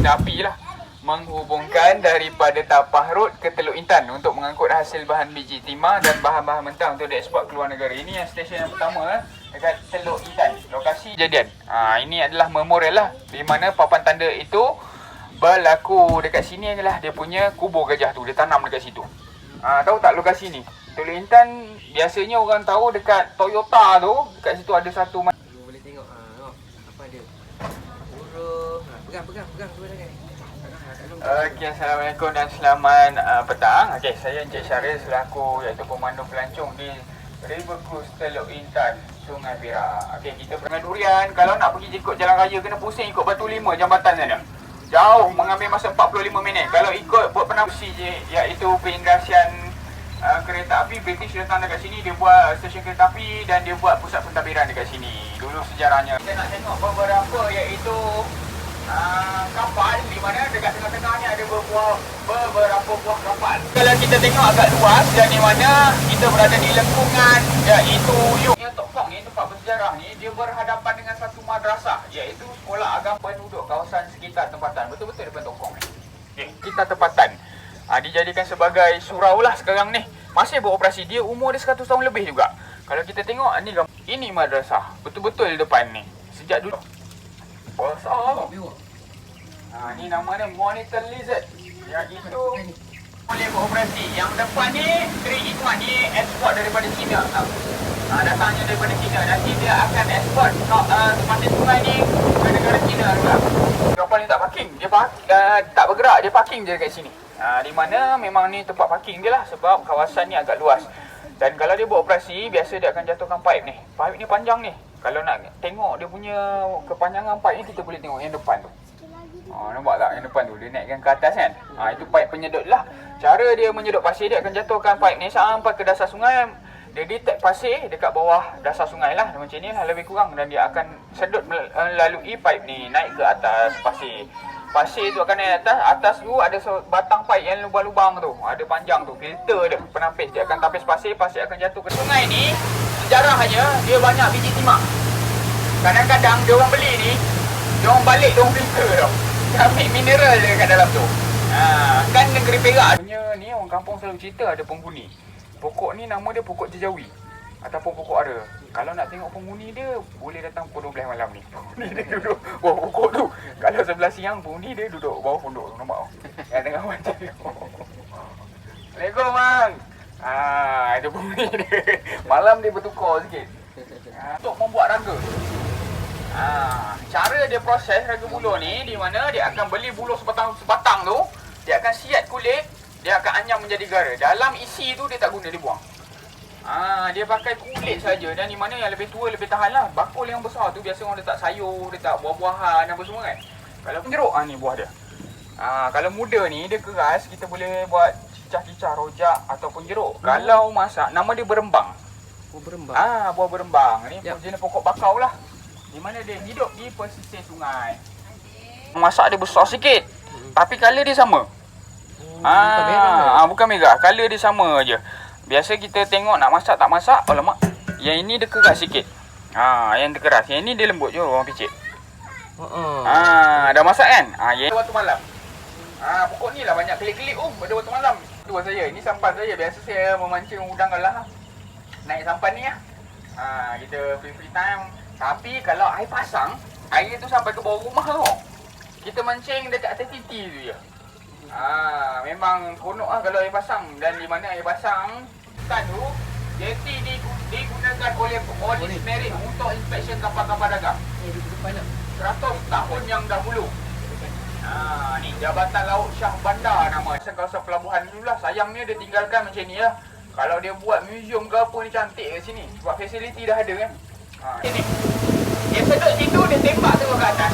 api lah menghubungkan daripada Tapah Road ke Teluk Intan untuk mengangkut hasil bahan biji timah dan bahan-bahan mentah untuk dieksport ke luar negara. Ini yang stesen yang pertama dekat Teluk Intan, lokasi kejadian. Ini adalah memorial lah, di mana papan tanda itu berlaku dekat sini adalah dia punya kubur gajah tu, dia tanam dekat situ. Tahu tak lokasi ni? Teluk Intan biasanya orang tahu dekat Toyota tu, dekat situ ada satu. Boleh tengok apa dia. Huruf. Pegang dua tangan. Okey, Assalamualaikum dan selamat petang. Okey, saya Encik Syaril selaku iaitu pemandu pelancong di River Cruise Teluk Intan, Sungai Perak. Okey, kita dengan durian. Kalau nak pergi ikut jalan raya kena pusing ikut Batu Lima jambatan sana. Jauh, mengambil masa 45 minit. Kalau ikut buat penafsi je, iaitu pengindustrian kereta api British datang dekat sini, dia buat stesen kereta api dan dia buat pusat pentadbiran dekat sini. Dulu sejarahnya. Kita nak tengok beberapa iaitu kapal, di mana dekat tengah-tengah ni ada beberapa buah kapal. Kalau kita tengok agak luas dan di mana kita berada di lengkungan iaitu Yung Tok Kong ni, tempat bersejarah ni, dia berhadapan dengan satu madrasah iaitu sekolah agama penduduk kawasan sekitar tempatan. Betul-betul depan Tok Kong ni. Okay, kita tempatan. Dijadikan sebagai surau lah sekarang ni. Masih beroperasi. Dia umur dia 100 tahun lebih juga. Kalau kita tengok ini madrasah. Betul-betul depan ni. Sejak dulu. Besar. Ni nama dia Monitor Lizard. Yang itu boleh beroperasi. Yang depan ni 3-in-1 ni ekspor daripada China. Datangnya daripada China. Nanti dia akan ekspor tempatan sungai ni ke negara China juga. Kapal ni tak parking. Dia tak bergerak. Dia parking je dekat sini. Di mana memang ni tempat parking dia lah, sebab kawasan ni agak luas. Dan kalau dia beroperasi, biasa dia akan jatuhkan pipe ni. Pipe ni panjang ni. Kalau nak tengok dia punya kepanjangan pipe ni, kita boleh tengok yang depan tu. Nampak tak yang depan tu? Dia naikkan ke atas kan? Itu pipe penyedut lah. Cara dia menyedut pasir, dia akan jatuhkan pipe ni sampai ke dasar sungai. Dia detect pasir dekat bawah dasar sungai lah. Macam ni lah lebih kurang. Dan dia akan sedut melalui pipe ni naik ke atas pasir. Pasir tu akan naik atas. Atas tu ada batang pipe yang lubang-lubang tu. Ada panjang tu. Filter dia, penapis. Dia akan tapis pasir. Pasir akan jatuh ke sungai ni. Sejarahnya dia banyak biji timah. Kadang-kadang dia orang beli ni, dia orang balik, dia orang filter tau. Dia ambil mineral dia kat dalam tu. Kan negeri Perak punya ni, orang kampung selalu cerita ada penghuni. Pokok ni nama dia pokok jejawi ataupun pokok ara. Kalau nak tengok penghuni dia, boleh datang pukul 12 malam ni. Penghuni dia duduk bawah pokok tu. Kalau sebelah siang, penghuni dia duduk bawah pondok tu. Nampak tak? Yang tengah macam tu. Assalamualaikum bang. Itu penghuni dia. Malam dia bertukar sikit. Untuk membuat raga. Cara dia proses raga buluh ni, di mana dia akan beli buluh sebatang tu, dia akan siat kulit, dia akan anyam menjadi gara. Dalam isi tu dia tak guna, dia buang. Dia pakai kulit saja. Dan di mana yang lebih tua lebih tahan lah. Bakul yang besar tu biasa orang letak sayur, letak buah-buahan apa semua kan. Kalau jeruk ni buah dia. Kalau muda ni dia keras, kita boleh buat cicah-cicah rojak ataupun jeruk. Kalau masak, nama dia berembang. Buah berembang. Buah berembang. Ni jenis pokok bakau lah. Di mana dia hidup di pesisir sungai. Masak dia besar sikit. Tapi color dia sama. Bukan merah. Color dia sama je. Biasa kita tengok nak masak tak masak, alamak. Yang ini dia keras sikit. Yang dia keras. Yang ini dia lembut je orang picit. Dah masak kan? Waktu malam. Pokok ni lah banyak kelip-kelip pada waktu malam. Dua saya. Ini sampan saya. Biasa saya memancing udang lah. Naik sampan ni lah. Kita free time. Tapi kalau air pasang, air tu sampai ke bawah rumah tau. Kita mancing dekat atas titi tu je. Memang konok lah kalau air pasang. Dan di mana air pasang kan tu, jeti digunakan oleh polis merit untuk inspeksi kapal-kapal dagang. 100 tahun yang dahulu. Ni Jabatan Laut Shah Bandar nama. Kawasan pelabuhan dulu lah. Sayangnya dia tinggalkan macam ni lah. Kalau dia buat museum ke apa ni cantik kat sini. Sebab fasiliti dah ada kan. Sini. Dia sedut situ, dia tembak terus ke atas.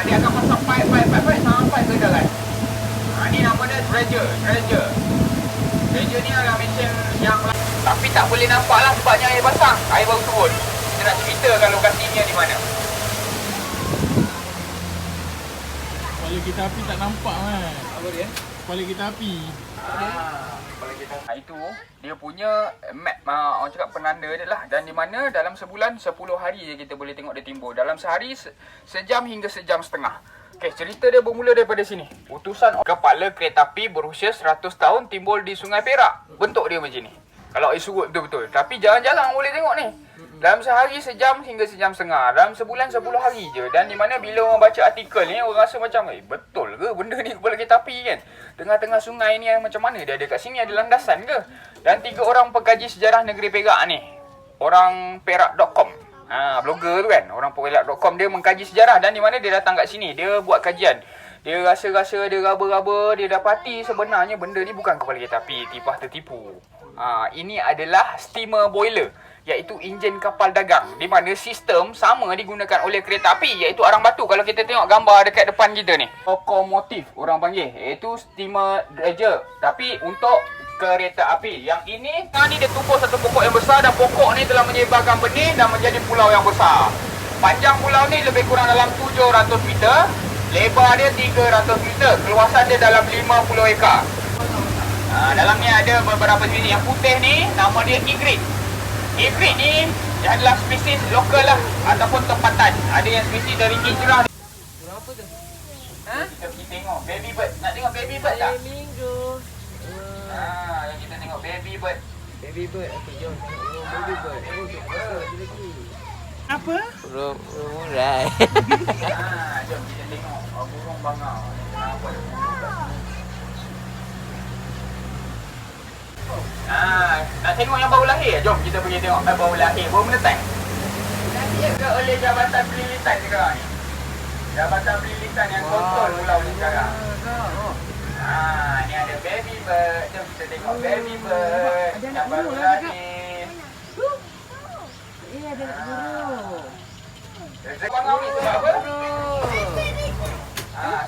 Dia akan pasang pipe sampai ke dalam. Ni nama dia Treasure ni adalah mesin yang, tapi tak boleh nampak lah sebabnya air pasang. Air baru turun. Kita nak ceritakan lokasinya di mana. Kepala kereta api tak nampak kan? Apa dia? Kepala kereta api. Itu dia punya map, orang cakap penanda dia lah. Dan di mana dalam sebulan 10 hari je kita boleh tengok dia timbul. Dalam sehari sejam hingga sejam setengah. Okay, cerita dia bermula daripada sini. Utusan kepala kereta api berusia 100 tahun timbul di Sungai Perak. Bentuk dia macam ni. Kalau surut betul-betul. Tapi jarang-jarang boleh tengok ni. Dalam sehari sejam hingga sejam setengah. Dalam sebulan 10 hari je. Dan di mana bila orang baca artikel ni, orang rasa macam, betul ke benda ni kepala kereta api kan? Tengah-tengah sungai ni macam mana dia ada kat sini? Ada landasan ke? Dan 3 orang pengkaji sejarah negeri Perak ni. Orang Perak.com. Blogger tu kan, orang Perak.com, dia mengkaji sejarah. Dan di mana dia datang kat sini, dia buat kajian. Dia rasa-rasa, dia raba-raba, dia dapati sebenarnya benda ni bukan kepala kereta api, tipah tertipu. Ini adalah steamer boiler, iaitu enjin kapal dagang. Di mana sistem sama digunakan oleh kereta api, iaitu arang batu. Kalau kita tengok gambar dekat depan kita ni, lokomotif orang panggil, iaitu steamer dredger. Tapi untuk kereta api. Yang ini dia tumbuh satu pokok yang besar dan pokok ni telah menyebarkan benih dan menjadi pulau yang besar. Panjang pulau ni lebih kurang dalam 700 meter, lebar dia 300 meter, keluasan dia dalam 50 ekar. Dalam ni ada beberapa jenis. Yang putih ni nama dia igrit. Igrit ni adalah spesies lokal lah ataupun tempatan. Ada yang spesies dari hijrah. Berapa tu? Kita pergi tengok baby bird. Nak tengok baby bird tak? Minggu. Yang kita tengok baby bird. Baby bird. Okey, jom tengok burung baby bird. Lagi. Apa? Burung murai. Jom kita tengok burung bangau. Kenapa dia burung kat sini? Nak tengok yang baru lahir? Jom kita pergi tengok baru lahir. Baru menetas. Dijaga oleh Jabatan Penelitian sekarang ni. Jabatan Penelitian yang kontrol pulau ni sekarang. Ni ada baby bird. Jom kita tengok baby bird yang baru lahir. Ada nak burung. Bangau ni sebab apa?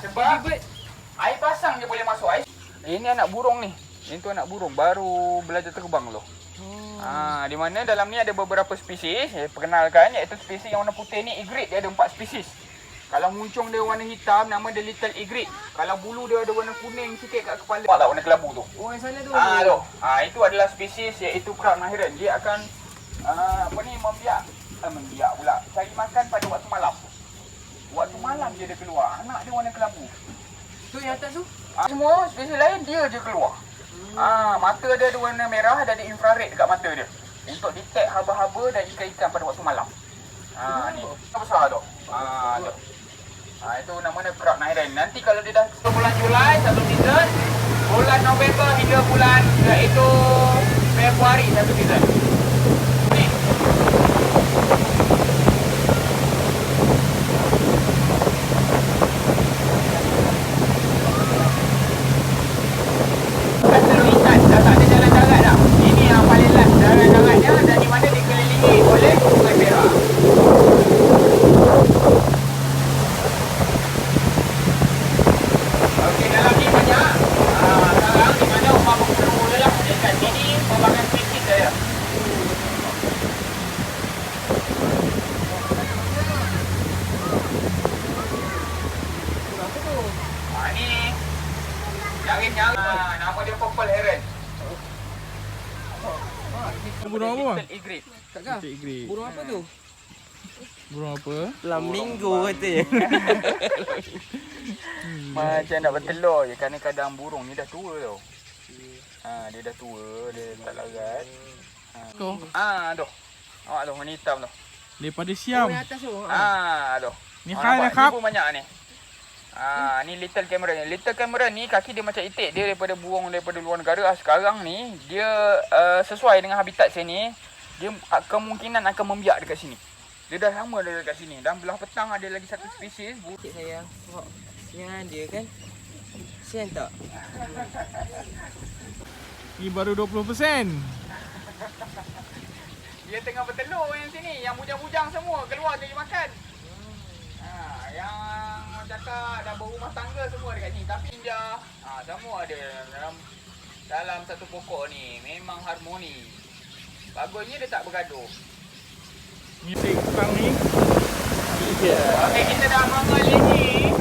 Sebab air pasang je boleh masuk air. Ini anak burung ni. Itu anak burung baru belajar terbang loh. Di mana dalam ni ada beberapa spesies. Perkenalkan, iaitu spesies yang warna putih ni igrit. Dia ada 4 spesies. Kalau muncung dia warna hitam, nama dia little igrit. Kalau bulu dia ada warna kuning sikit kat kepala. Nampak tak warna kelabu tu? Oh, yang sana tu. Tu. Itu adalah spesies iaitu crown mahiran. Dia akan membiak pula. Cari makan pada waktu malam. Waktu malam dia keluar. Anak dia warna kelabu. Tu yang atas tu? Semua spesies lain dia je keluar. Mata dia ada warna merah dan ada infrared dekat mata dia. Untuk detect haba-haba dan ikan-ikan pada waktu malam. Ni. Besar tu. Tu. Itu namanya crown mahiran. Nanti kalau dia dah bulan Julai, satu season. Bulan November hingga bulan iaitu Februari satu season. Ni. Telur ikan dah tak ada jalan darat dah. Ini yang paling last jalan daratnya dan di mana dikelilingi oleh Sungai Perak. Okey, dalam ni banyak. Sekarang di mana rumah berpeluh je lah. Dekat sini pelbagai spesies saya. Ni jaring-jaring. Nama dia purple heron. Burung apa bang? Little egret. Kakak. Little egret. Burung apa tu? Burung apa? Flamingo katanya. Macam nak bertelur je. Kadang-kadang burung ni dah tua tau. Dia dah tua, dia tak larat. Kau? Tu. Awak tu, warna hitam tu. Daripada Oh, Siam. yang atas tu. Tu. Ni Awak hai nampak? dah kap. Ni pun banyak ni. Ni little Cameron. Little Cameron ni kaki dia macam itik. Dia daripada burung daripada luar negara. Sekarang ni dia sesuai dengan habitat sini. Dia kemungkinan akan membiak dekat sini. Dia dah lama dah dekat sini. Dan belah petang ada lagi satu spesies. Cik sayang. Tengok. Sian dia kan. Sian tak? Ni baru 20%. Dia tengah bertelur yang sini. Yang bujang-bujang semua keluar jadi makan. Yang cakap dah berumah tangga semua dekat sini. Tapi indah. Semua ada dalam satu pokok ni. Memang harmoni. Bagusnya dia tak bergaduh. Ni tukang ni. Okey, kita dah mengelilingi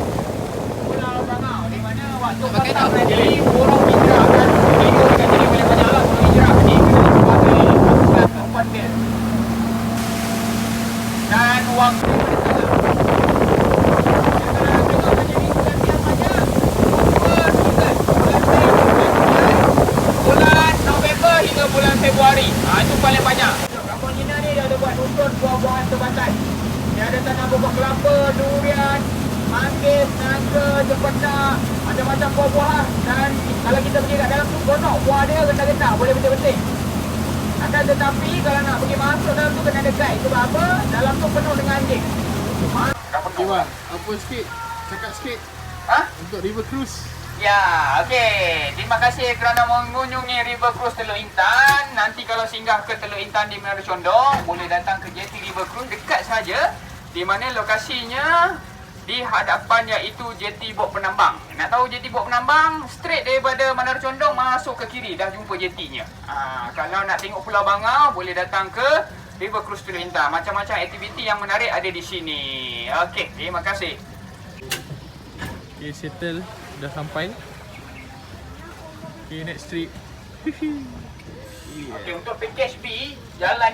Pulau Bangau. Di mana waktu petang nanti burung hijrah akan tidur dekat sini boleh banyak lah. Burung hijrah ni kena sebagai tempat dia. Dan waktu dia tengah tengok macam ni. kita petak macam-macam buah-buahan. Dan kalau kita pergi kat dalam tu, konok buah dia rendah-rendah, boleh petik-petik. Akan tetapi kalau nak pergi masuk dalam tu kena ada guide. Sebab apa? Dalam tu penuh dengan anjing. Dah Okay penuh. bang, apa sikit? Cakap sikit Ha? untuk River Cruise. Ya, okey. Terima kasih kerana mengunjungi River Cruise Teluk Intan. Nanti kalau singgah ke Teluk Intan di Menara Condong, boleh datang ke JT River Cruise, dekat saja. Di mana lokasinya di hadapan iaitu JT Bot Penambang. Nak tahu JT Bot Penambang? Straight daripada Menara Condong masuk ke kiri dah jumpa JT-nya. Kalau nak tengok Pulau Bangau, boleh datang ke River Cruise Teluk Intan. Macam-macam aktiviti yang menarik ada di sini. Okey, terima kasih. Okay, settle. Dah sampai. Okay, next trip. Okey, untuk package B, jalan